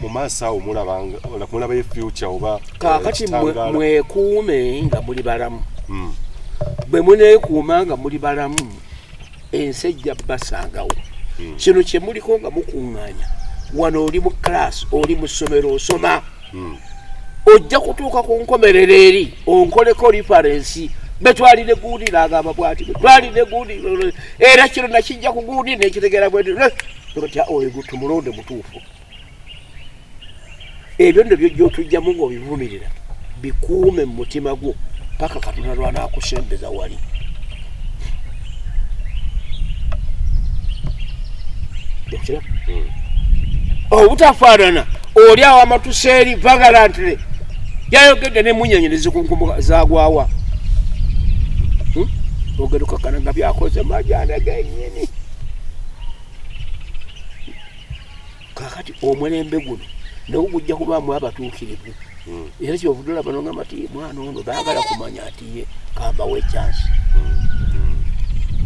mu maaso awo mulaba future oba kaakati mwekuume nga muli balamu bwe muneekuuma nga muli balamu ensi ejja basangawo kino kye muliko nga mukuŋŋaanya wano oli mu class oli mu ssomero osoma ojja kutuuka ku nkomerero eri onkoleko referensi betwalire gundi n'agamba bwati betwalire gundi era kino nakijja ku gundi nekitegeera bwetya oyo tumulonde mutuufu ebyo nno byojjotujjamu ng'obivumirira bikuume mu mutima gwo paka Katonda lwanaakusembeza wali obutafaanana oli awo amatuseeri vagalantire yayogedde n'emunyenye nezikunkumu zagwawa ogerukakana nga byakoze majana gennyini kakati omulembe guno nawo gujja kubaamu abatuukirivu era kyovudula bano nga mati mwana ono baagala kumanya ati ye kambawo ekyansi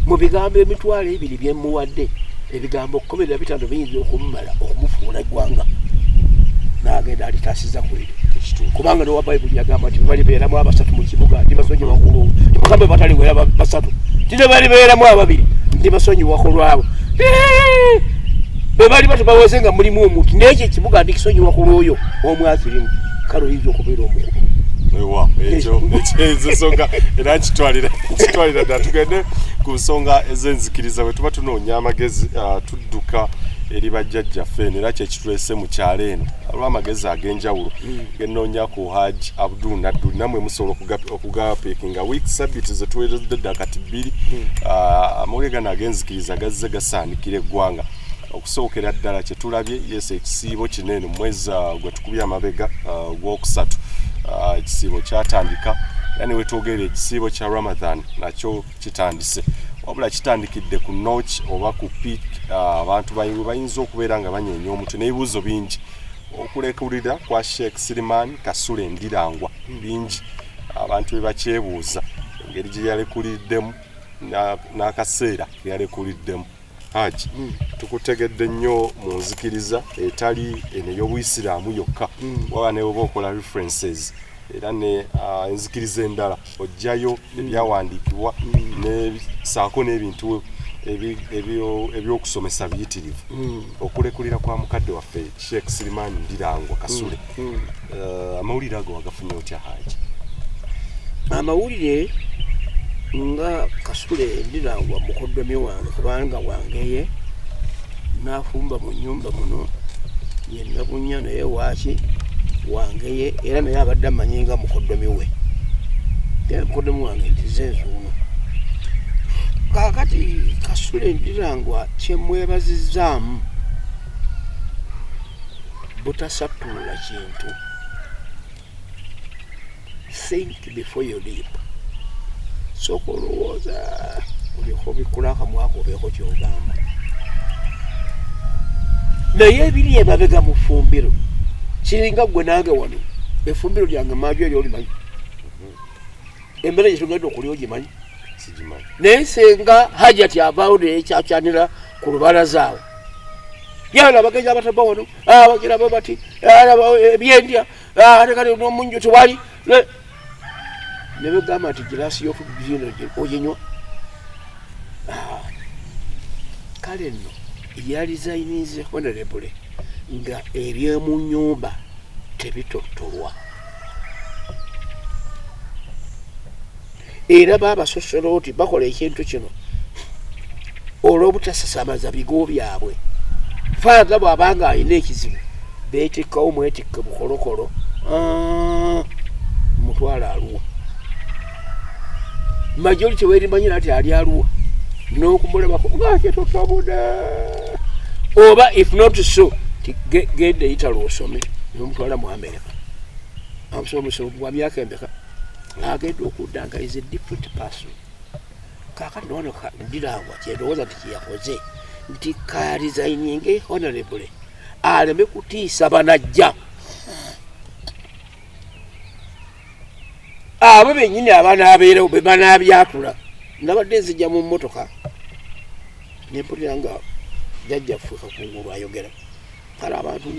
mu bigambo emitwalo ebiri byemuwadde ebigambo 15 biyinza okumumala okumufuula eggwanga n'agenda alitasiza kweri kubanga nowa bayibuli yagamba nti balibeeramu abasatu mu kibuga ndi basonyiwa ku lwabo timugambe bataliwera basatu tine balibeeramu ababiri ndi basonyiwa ku lwabo bwe bali batubaweze nga mulimu omuntu n'ekyo ekibuga ndikisonyiwa ku lwoyo omwakirimu kale oyinza okubeera omukulu ezo nsonga era nkitwalira ddala tugende ku nsonga ez'enzikiriza bwe tuba tunoonya amagezi tudduka eri bajjajjaffe era kyekitulese mu kyalo eno olw'amagezi ag'enjawulo genoonya ku Haji Abdul Naddu namwe musobola okugapeekinga wiiki sabiti ze tuweeredde ddala kati 2 amawulire gano ag'enzikiriza gazze gasaanikira eggwanga okusookera ddala kye tulabye ekisiibo kinene mwezi gwe tukubye amabega ogwokusatu ekisiibo kyatandika era ne wetwogera ekisiibo kya Ramadan nakyo kitandise wabula kitandikidde ku Noach oba ku Peak abantu bayinza okubeera nga banyeenya omutwe n'ebibuuzo bingi okulekulira kwa Sheikh Siriman Kasule Ndirangwa bingi abantu be bakyebuuza engeri gye yalekuliddemu n'akaseera ke yalekuliddemu Haji tukutegedde nnyo mu nzikiriza etali ey'Obuyisiraamu yokka waba ne bwoba okola references era ne enzikiriza endala ojjayo ebyawandiikibwa saako n'ebintu ebyokusomesa biyitirivu okulekulira kwa mukadde waffe Sheikh Siriman Ndirangwa Kasule amawulire ago wagafunye otya Haji? Amawulire nga Kasule Ndirangwa mukoddomi wange kubanga wangeye nafumba mu nyumba muno yenna bunya naye waaki wangeye era naye abadde amanyi nga mukoddomi we era mukoddomi wange nti zenzuuno kakati Kasule Ndirangwa kyemwebazizaamu butasattuula kintu. Think before you leap. Soko olowooza oliko bikula akamwaka obeeko kyogamba naye ebiri emabega mu ffumbiro kiringa gwe nange wano effumbiro lyange maaju eri olimanyi emmere gye tugenda okulya ogimanyi naye senga Hajati avaawo neyekyakyanira ku lubalaza awo yala abagenyi abataba wano abagiraba bati ebyendya tekati n'omunju tewali ne begamba nti giraasi y'okugino oginywa kale nno yalizayinize honorable nga ebyemu nnyumba tebitottolwa era baabasosolooti bakola ekintu kino olw'obutasasamaza bigo byabwe faaza bw'abanga alina ekizibu beetikkawo mwetikke bukolokolo mutwala aluwa majority werimanyira ati ali aluwa n'okumulabako ng'akitotobuda oba if not so gende Italy osome n'omutwala mu America amusomesa bwa myaka embeka agenda okudda nga is a different person kakati nono Ndirangwa kyendowooza nti kyeyakoze nti karesigninge honorable aleme kutiisa banajja abo bennyini abanaabeerawo be banaabyatula nabadde nzijja mu mmotoka nempulira nga jjajjaffe Kakungulu ayogera kale abantu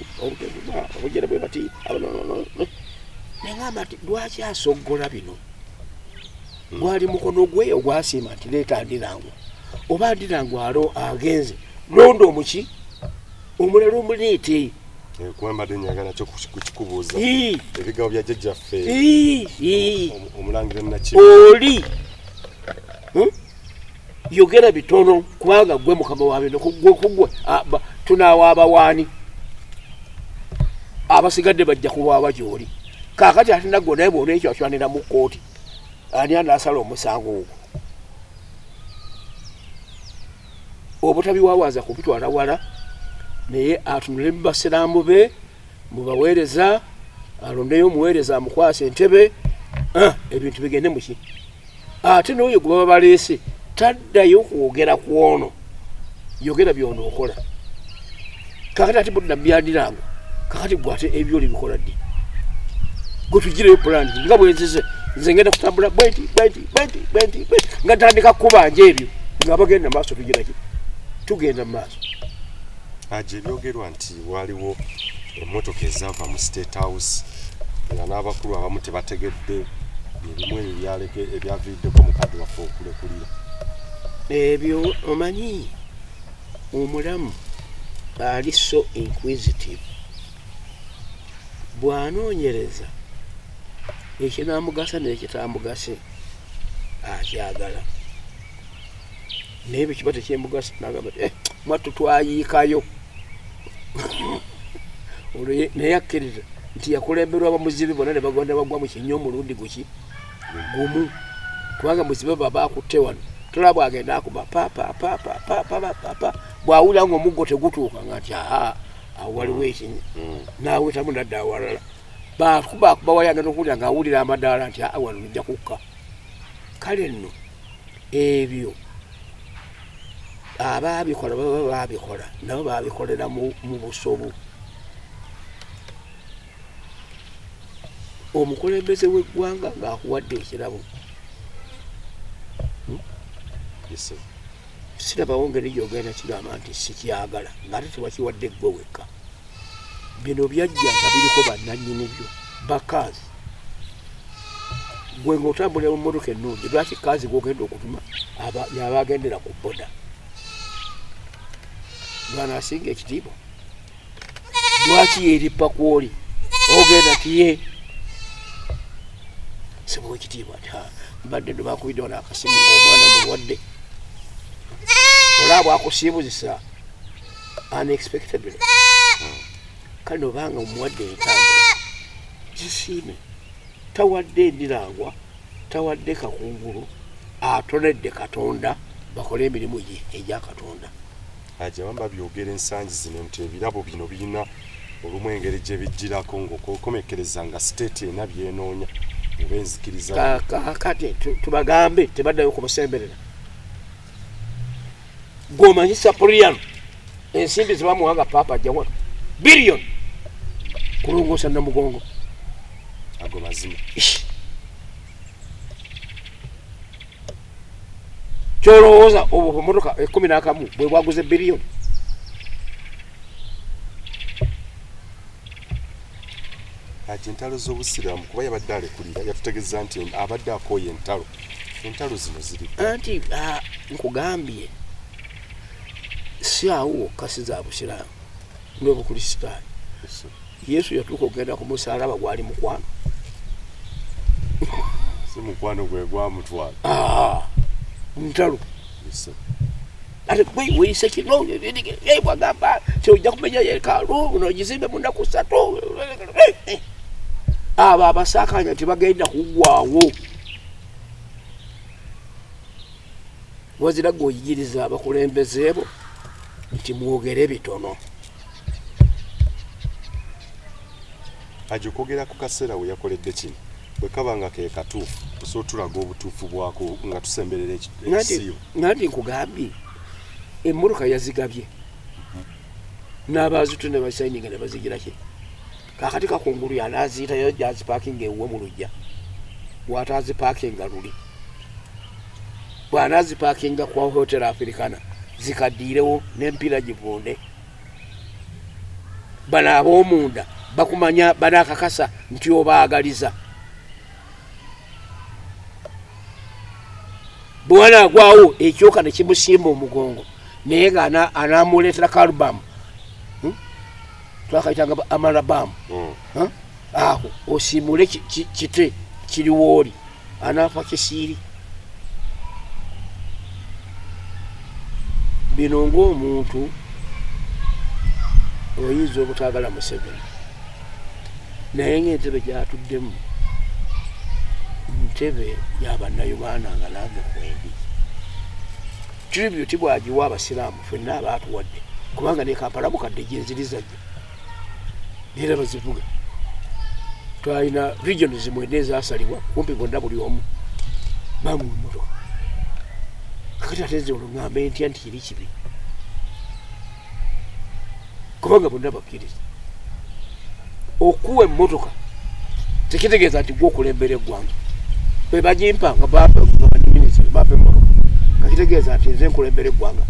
obugere bwe bati neŋŋamba nti lwaki asoggola bino gwali mukono gwe ogwasiima nti leeta Ndirangwa oba Ndirangwa alo agenze londo omuki omulala omuleete kuba mbadde njagala kyo kukikubuuza ebigabo bya jjajjaffe omulangira Nakino oli yogera bitono kubanga gwe mukama wa bino kugwe tunaawa abawaani abasigadde bajja kuwaaba gy'oli kaakati ate nagwo naye bwona ekyo akyanira mu kkooti ani anaasala omusango ogwo obutabiwaawaza kubitwala wala naye atunule mu basiraamu be mubaweereza alondeyo omuweereza amukwasa entebe ebintu bigende muki ate n'oyo gwe baba baleese taddayo kwogera ku ono yogera byonookola kakati ate budda byandiranga kakati gwe ate ebyo olibikola ddi gwe tugireyo pulani nga bwenzize nze ngenda kutambula bwenti nga tandika kkubanja ebyo nga bagenda maaso tugiraki tugenda mu maaso aje byogerwa nti waliwo emmotoka ezava mu State House nga n'abakulu abamu tebategedde ebimu ebyaviiriddeko mukadde waffe okulekulira ebyo omanyi omulamu ali so inquisitive bw'anoonyereza ekinamugasa n'ekitamugase akyagala naye bwe kiba tekyemugasa nagamba ti mwattu twayiikayo olwo naye akkiriza nti yakulemberwa bamuzibe bonna ne bagonda bagwa mu kinnya omulundi guki gumu kubanga muzibe baba akutte wano tola bwagenda akuba papa bwawulira ngaomuggo tegutuuka nga nti awo waliwo ekinya naawetamu nadda awalala bakuba wayanga nokuwulira ngaawulira amadaala nti wano nijja kukka kale nno ebyo abaabikola baba baabikola nabo baabikolera mu busobu omukulembeze w'eggwanga ng'akuwadde ekirabo sirabawo ngeri gyogenda kigamba nti sikyagala ng'ate tewakiwadde ggwe wekka bino byajja nga biriko bannannyini byo bakaazi gwe ng'otambulira mu mmotoka ennungi lwaki kaazi gwogenda okutuma yabagendera ku boda lwanaasinga ekitiibwa lwaki yeerippa kwoli ogenda tiye sibuwa ekitiibwa ti mbadde ndo bakubidde wano akasimu ng'omwana mulwadde olaba akusiibuzisa unexpectedly kale nobanga omuwadde entambula zisiime tawadde Ndirangwa tawadde Kakungulu atonedde Katonda bakole emirimu gye egya Katonda ajawamba byogera ensangi zino nti ebirabo bino birina olumu engeri gye bijjirako ng'okomekereza nga state ena byenoonya oba enzikiriza kati tubagambe tebaddayo kumusemberera gwomanyi Sapuliyano ensimbi zebamuwanga paapa ajjawa biliyoni kulongoosa Namugongo ago mazima kyolowooza obwo bumotoka 11 bwe bwaguze biliyoni ati entalo z'obusiraamu kuba yabadde alekulira yatutegeeza nti abadde akooye entalo zino ziri anti nkugambye si awo wokka si za busiraamu n'obukristaayo Yesu yatuuka okugenda ku musalaba gwali mukwano si mukwano gwe gwamutwala ntalo ate gwe weyise kino bwagamba kyojja kumenya yeekaalu nogizimbe mu nnaku 3 abo abasaakanya tebagenda kuggwaawo wazira gweoyigiriza abakulembeze bo nti mwogere bitono aje kwogera ku kaseera we yakoledde kino bwe kaba nga ke katuufu osobola tulaga obutuufu bwako nga tusemberera ekisiibo nati nkugambye emmotoka yazigabye n'abaazittu ne basayininga ne bazigiraki kakati Kakungulu yanaaziyitayo gyazipaakinga ewuwe mu lujja bw'ataazipaakinga luli bw'anaazipaakinga kwa Hotel Africana zikaddiirewo n'empiira givunde bano ab'omunda bakumanya banakakasa nti obaagaliza bwe wanaagwawo ekyoka ne kimusimba omugongo naye nga anaamuleetera kalubamu twakayitanga amalabamu aho osimule kite kiriwooli anaafa kisiiri bino ng'omuntu oyinza obutaagala Museveni naye ng'entebe gyatuddemu ntebe y'abannayuganda nga nange kwendi tribute bwagiwa abasiraamu ffenna abaatuwadde kubanga ne Kampala mukadde gyenziriza gye era bazivuga twalina regions mwenda ezasalibwa kumpi bonna buli omu bamu emmotoka kakati ateze olungambe ntya nti kiri kibi kubanga bonna bakkiriza okuwa emmotoka tekitegeeza nti gwe okulembera eggwanga bwe bagimpa nga baminisitiri bapa emmotoka nga kitegeeza nti nze nkulembera eggwanga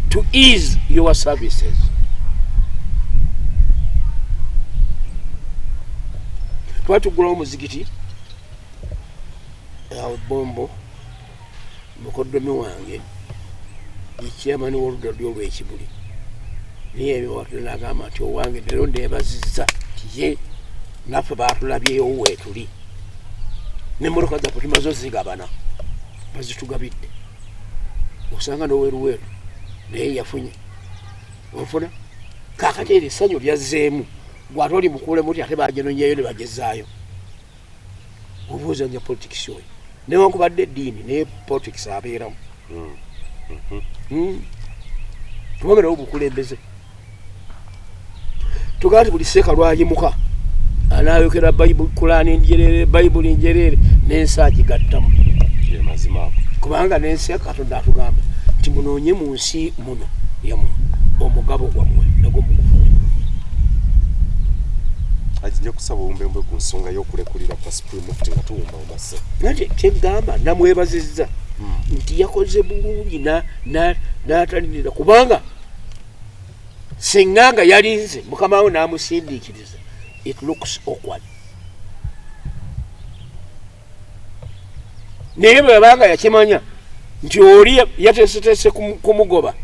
to ease your services twatugulawo muzigiti awo Bombo mukoddomi wange ekyamani w'oludda luli olw'ekibuli naye ebiwatule n'agamba nti owange leero ndeebazizza tiye naffe baatulabyewo weetuli n'emmotoka zaffe tumaze ozigabana bazitugabidde osanga n'oweruweeru naye yafunye ofuna kaakati eri essanyu lyazzeemu gwate oli mukuulemu ti ate bagenonyeyo ne bagezaayo obuuza nja politics oyo newankubadde eddiini naye politics abeeramu tubagerawo obukulembeze tugaa ti buli seeka lwayimuka anaayokera kulaani njerere bayibuli njerere n'ensi agigattamu kubanga n'ensi Katonda atugamba nti munoonye mu nsi muno yamu omugabo gwammwe nagwo mugufune ajja kusaba obumbembwe ku nsonga y'okulekulira kwa Supreme Mufti nga tuwumba omasa nati kyegamba namwebazizza nti yakoze bulungi n'atalinira kubanga singa nga yalinze mukama we n'amusindiikiriza it looks awkward naye bwebanga yakimanya nti oli yateeseteese kumugoba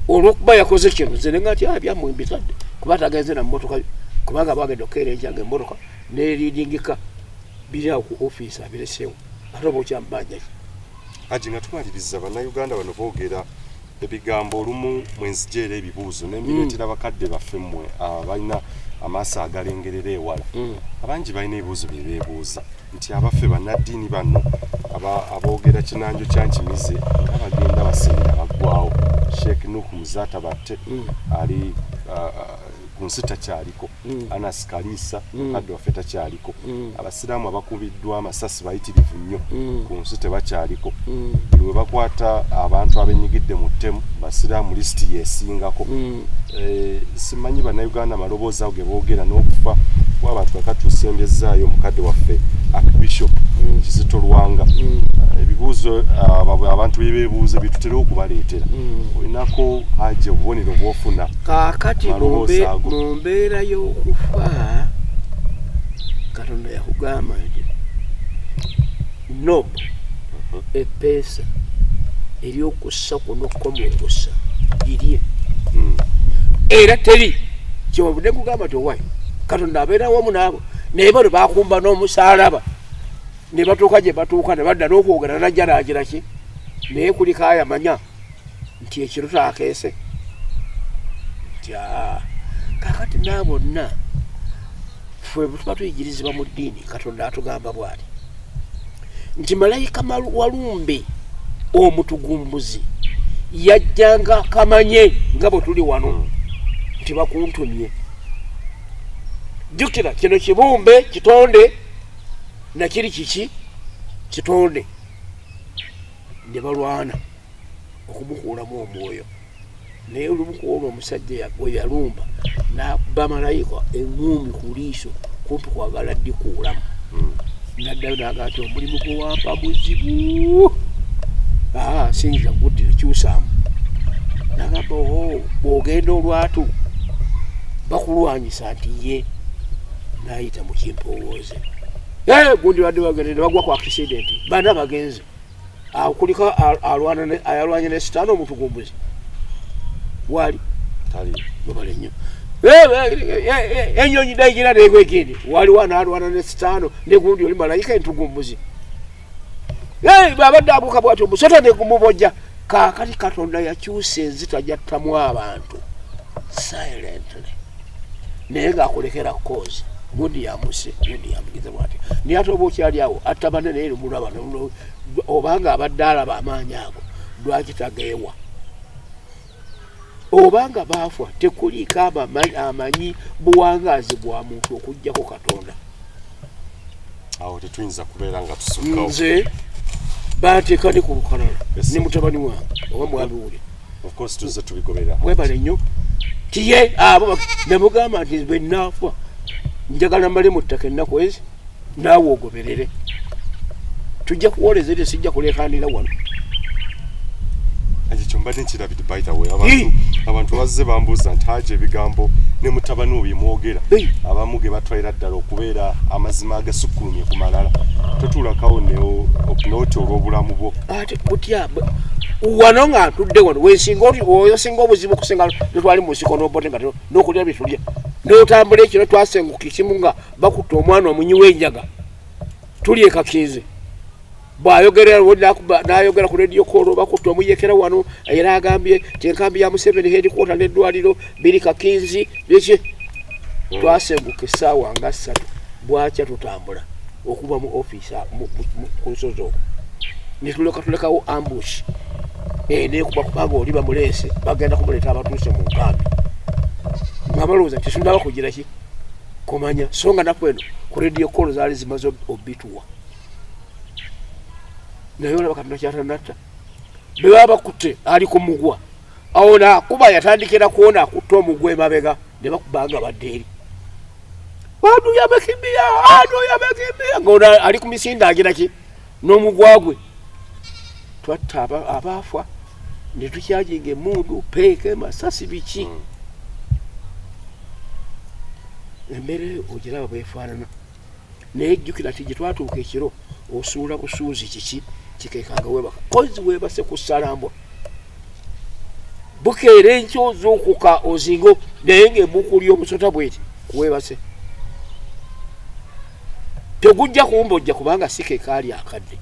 olw'okuba yakoze kino nze nenga nti byammwe mbitadde kuba tagenze na mmotoka kubanga bagenda okukeera enjanga emmotoka neeriidingika biri awo ku ofiisi abireseewo ate oba okyambanja ki aji nga tumaliriza bannayuganda bano boogera ebigambo olumu mwenzijeera ebibuuzo nembireetera bakadde baffe mmwe balina amaaso agalengerera ewala abangi balina ebibuuzo bye beebuuza nti abaffe bannaddiini bano aboogera kinanjo kyankimize nga bagenda baseera baggwawo Sheikh Nuhu Muzata batte ali ku nsi takyaliko Anas Kalisa mukadde waffe takyaliko abasiraamu abakubiddwa amasasi bayitirivu nnyo ku nsi tebakyaliko buli we bakwata abantu abenyigidde mu ttemu basiraamu lisiti yeesingako simanyi bannayuganda amaloboozi ago ge boogera n'okufa w'abantu bakatuusembyezzaayo omukadde waffe Archbishop Kizito Lwanga ebibuuzo abantu bebeebuuza bitutera okubaleetera olinako haje obubonero bw'ofuna kaakati mu mbeera y'okufa Katonda yakugamba nti nob epeesa ery'okussa kuno komukussa lirye era teri kyobudde kugamba ti owayi Katonda abeera wamu naabo naye bano bakumba n'omusaalaba ne batuuka gye batuuka ne badda n'okwogera najja naagira ki naye kuliko ayamanya nti ekiro taakeese nti kaakati naabonna ffe tuba tuyigirizibwa mu ddiini Katonda atugamba bw'ati nti malayika walumbe omutugumbuzi yajjanga kamanye nga bwe tuli wano nti bakuntumye jjukira kino kibumbe kitonde nakiri kiki kitonde ne balwana okumukuulamu omwoyo naye olumukuola omusajja gwe yalumba n'akuba malayika eŋŋuumi ku liiso kumpi kwagala ddikuulamu naddayo naga nti omulimu gwe wampa muzibu sinza kuddira kyusaamu nagamba bw'ogenda olwatu bakulwanyisa nti ye nayita mu kimpowooze gundi badde bagende ne bagwa ku accident bana bagenzi kuliko ayalwanye ne sitaani omutugumbuzi wali mubale nnyo enyonyi dayigira negwegende waliwo analwana ne sitaano ne gundi oli malayika entugumbuzi babadde abuuka bwati omusota negumubojja kaakati katonda yakyusa enzita jattamu abantu silently naye ngaakulekera kozi gundi yamuse gundi yamugize bwati naye ate oba okyali awo atta banene eri mulaba obanga abadde alaba amaanyi ago lwaki tageewa obanga baafwa tekuliiko amanyi buwangaazi bwa muntu okugjako katonda awo tetuyinza kubeera nga tusukkawo nze baateeka ne ku lukalala ne mutabani wange oba mwabiwulira tuzze tubigoberera webale nnyo tiye abo nemugamba nti bwe nnaafwa njagala mbale mu ttaka ennaku ezi naawe ogoberere tujja kuwoleza eri sijja kulekanira wano ekyo mbadde nkirabidde by the way abantu bazze bambuuza nti haja ebigambo ne mutabani we byemwogera abamu ge batwalira ddala okubeera amazima agasukkulumye ku malala totuulakawo n'oti olw'obulamu bwo ate kutya wano nga ntudde wano wensinga oti oyo singa obuzibu okusinga netwali mu nsiko n'obote nga n'okulya byetulya n'otambula ekiro twasenguka ekimu nga bakutta omwana omunyi w'enjaga tuli ekakinze bw'ayogera n'ayogera ku rediyo koolo bakutta omuyekera wano era agambye ti enkambi ya Museveni headquarter n'eddwaliro biri kakinzi biki twasenguka essaawa nga 3 bwakya tutambula okuva mu ofiisi ku lusozi okwo ne tulekawo ambush nekuba kubanga oli bamuleese bagenda kumuleeta abatuuse mu nkambi nga balowooza nti tundaba kugira ki kumanya so nga naku eno ku rediyo koolo zaali zimaze obituwa naye olaba katonda kyatanatta bwe baba bakutte ali ku mugwa awo nakuba yatandikira kuona akutta omugwa emabega ne bakubanga badde eri anu yamekimbia nga ali ku misinda agira ki n'omugwa gwe twatta abaafwa ne tukyajinga emundu peeke masasi biki emmere ogiraba bwefaanana naye jjukira nti gye twatuuka ekiro osuula busuuzi kiki kikeekanga webaka kozi webase ku ssalambwa bukeera enkyo ozuukuka ozingo naye ng'emukuli omusota bweti kuwebase tegujja kumbojja kubanga sikeekaali akadde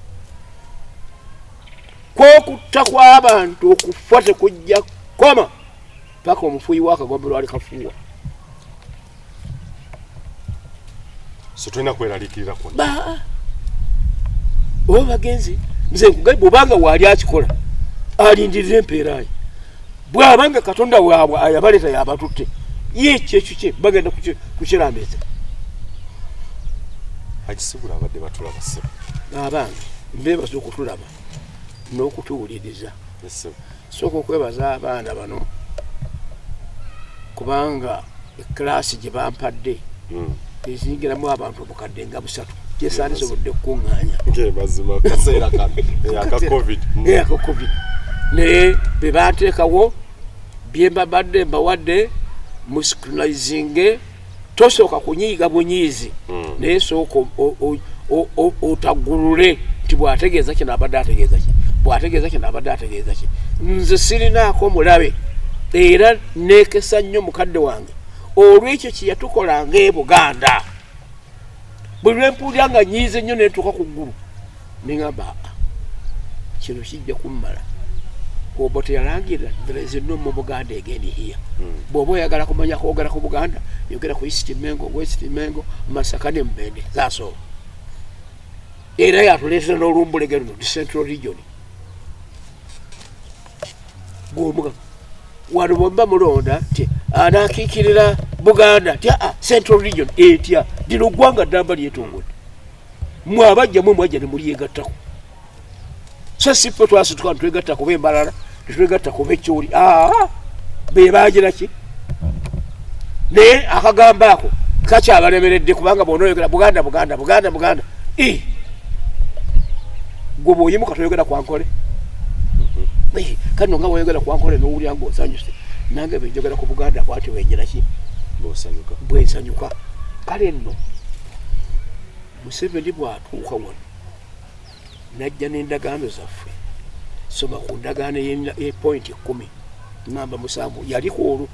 kwokutta kw'abantu okufa tekujja koma paka omufuuyi w'akagombe lwali kafuuwa so tulina kweraliikirira kwonna oba bagenzi nze nkugaye bw'obanga waali akikola alindirira empeerayo bw'abanga katonda waabwe ayabaleeta yabatutte ye kyekyo kye bagenda kukirambeeza akisibula abadde batulaba ssebo abange mbeebaza okutulaba n'okutuwuliriza sooka okwebaza abaana bano kubanga ekiraasi gye bampadde ezingiramu abantu obukadde nga 3 kyesaanisobodde okukuŋŋaanya mazima kaseera aka covid naye be bateekawo bye mbabadde mbawadde mu scrutinizinge tosooka kunyiiga bunyiizi naye sooka otaggulule nti bw'ategeeza kino abadde ategeeza ki bw'ategeeza kino abadde ategeeza ki nze sirinaako mulabe era neekesa nnyo mukadde wange olw'ekyo kye yatukolanga e Buganda bwe lwempulira nga nyiize nnyo neetuuka ku ggulu neŋamba kino kijja kummala oba teyalangirira there is no more Buganda again here bw'oba oyagala kumanya kwogera ku Buganda yogera ku East Mengo, West Mengo, Masaka ne Mbende zaasooba era yatuleetera n'olumbulege luno the Central Region gwomuga wano bwemba mulonda ti anaakiikirira Buganda ti Central Region etya lino ggwanga ddamba lyetongole mwe abajja mwajja ne mulyegattako so si ffe twasituka netwegatta kuba embalala tetwegatta kuba ekyoli be baagira ki naye akagambo ako kakyabalemeredde kubanga bw'onoyogera Buganda gwe bw'oyimuka toyogera kwankole kano nga bw'oyogera kwankole n'owulira ng'osanyuse nange benjogera ku Buganda bwati wenjera ki bwensanyuka kale nno Museveni bw'atuuka wano najja n'endagaano zaffe soma ku ndagaano y'epointi 10 namba 7 yaliko olwo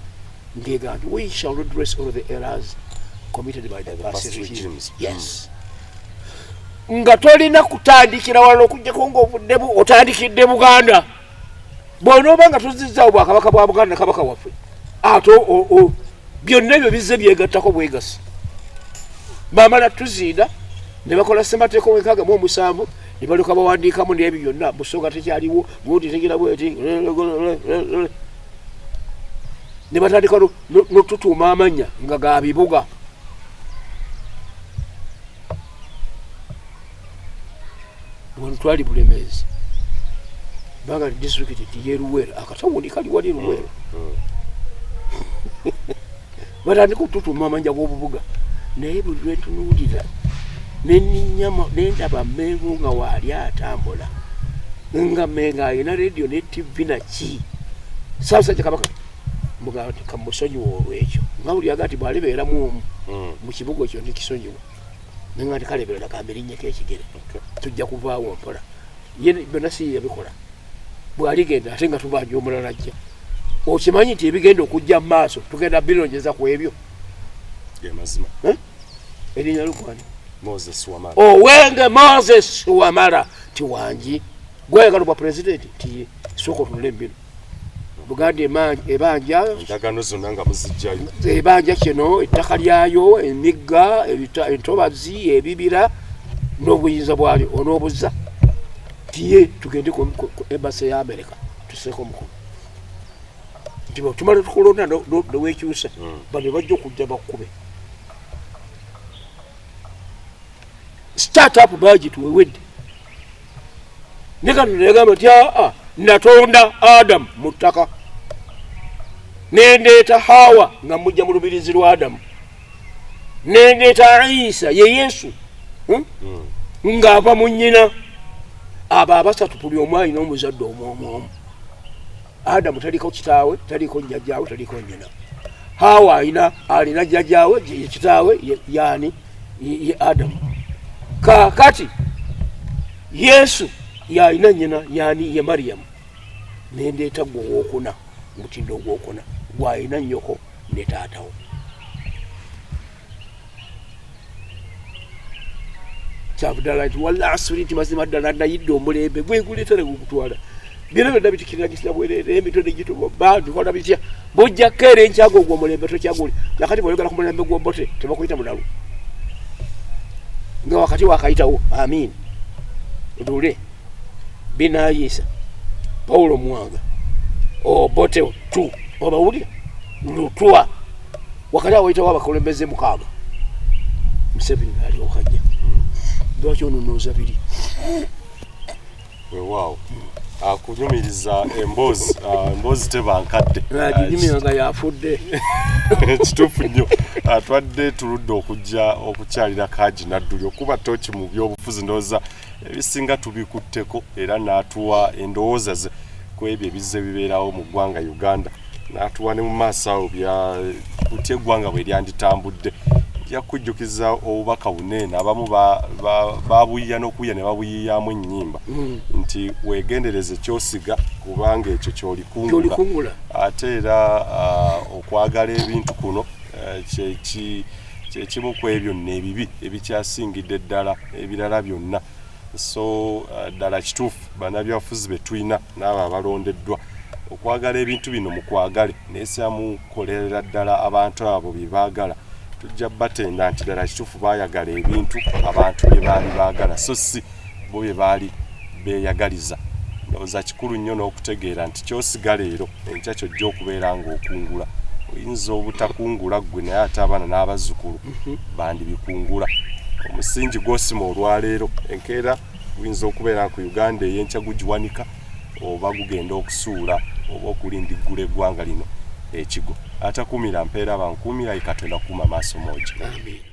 ng'ega nti we shall redress all the errors committed by the past regimes. Yes. Nga tolina kutandikira wala okujjako ng'ovuddebu otandikidde Buganda bw'onooba nga tuzizzaawo bwakabaka bwa Buganda kabaka waffe ate byonna ebyo bizze byegattako bwegasi bamala tuziida ne bakola ssemateeka w'enkaaga mu 7 ne balyoka bawandiikamu n'ebyo byonna busonga tekyaliwo bwoti tegira bweti ne batandika n'otutuuma amannya nga ga bibuga wano twali Bulemeezi baga disitulikiti y'Eluweero akatawuni kali wali Luweero batandika okututuuma amannya g'obubuga naye buli lwentunuulira nendaba Mengo nga waali atambula nga Mengo alina rediyo ne TV naki Ssaabasajja Kabaka mugamba nti kamusonyiwa olwekyo nga buli agati bw'alebeeramu omu mu kibuga ekyo ntikisonyiwa nenga nti kaleberera kamerinnyeko ekigere tujja kuvaawo mpola ye byonna si yabikola bw'aligenda ate nga tubanja omulala ajja okimanyi nti ebigenda okujja mu maaso tugenda birongeza ku ebyo mazima erinnya lukwani Owenge Moses Wamala ti wangi gwayagala bwa pulezidenti ti soko tunule mbino Buganda ebanja endagaano zonna nga muzijjayo ebanja kino ettaka lyayo emigga entobazi ebibira n'obuyinza bwalyo onoobuza tiye tugende ku embasi ya America tuseeko omukono nti tumala tukulonda noweekyusa bano bajja okujja bakkube startup budget wewedde nekano negamba nti natonda Adamu mu ttaka nendeeta Hawa nga mujja mu lubirizi lwa Adamu nendeeta Isa ye Yesu ng'ava mu nnyina abo abasatu buli omu alina omuzadde omwomu Adamu taliko kitaawe taliko nnyajjaawe taliko nnyina Hawa alina jjajjaawe kitaawe yaani ye Adamu kakati Yesu yalina nnyina yaani ye Mariyamu nendeeta gwe owokuna mutindo ogwokuna gwalina nnyoko ne taatawo kyabuddala nti walla asuli nti mazima ddala nayidde omulembe gweguleetera gukutwala byonna byonna bitikiriragisira bwereere emito negituba bikola bitya bujjako era enkyago ogwo omulembe tokyagule nakati bweyogala ku mulembe gw'obote tebakuyita mulalu nga wakati wakayitawo amin lule Binayisa Paulo Mwanga Obote tu obawulira lutwa wakati awayitawo abakulembeze 6 Museveni ali okajja lwaki ononooza biri weewaawo akunyumiriza emboozi tebankadde aginyumiranga yafudde kituufu nnyo atwadde tuludde okukyalira Kaji Nadduli okuba tooki mu byobufuzi ndowooza ebisinga tubikutteko era n'atuwa endowooza ze ku ebyo ebizze bibeerawo mu ggwanga Uganda n'atuwa ne mu maaso awo kutya eggwanga bwe lyanditambudde nja kujjukiza obubaka bunene abamu babuyiya n'okuyiya ne babuyiyamu ennyimba nti weegendereze kyosiga kubanga ekyo kyolikungula ate era okwagala ebintu kuno kyekimu ku ebyo n'ebibi ebikyasingidde ddala ebirala byonna so ddala kituufu bannabyabufuzi be tulina n'abo abalondeddwa okwagala ebintu bino mukwagale neesyamu kukolerera ddala abantu abo bye baagala tujja batenda nti ddala kituufu baayagala ebintu abantu bye baali baagala so si bo bye baali beeyagaliza ndowooza kikulu nnyo n'okutegeera nti kyosiga leero enkya kyojja okubeera ng'okungula oyinza obutakungula ggwe naye ate abaana n'abazzukulu bandibikungula omusingi gw'osima olwaleero enkeera guyinza okubeera ku Uganda ey'enkya gugiwanika oba gugenda okusuula oba okulindiggula eggwanga lino ekigo atakumira mpeera bankumira Katonda kuma maaso moja. Amen.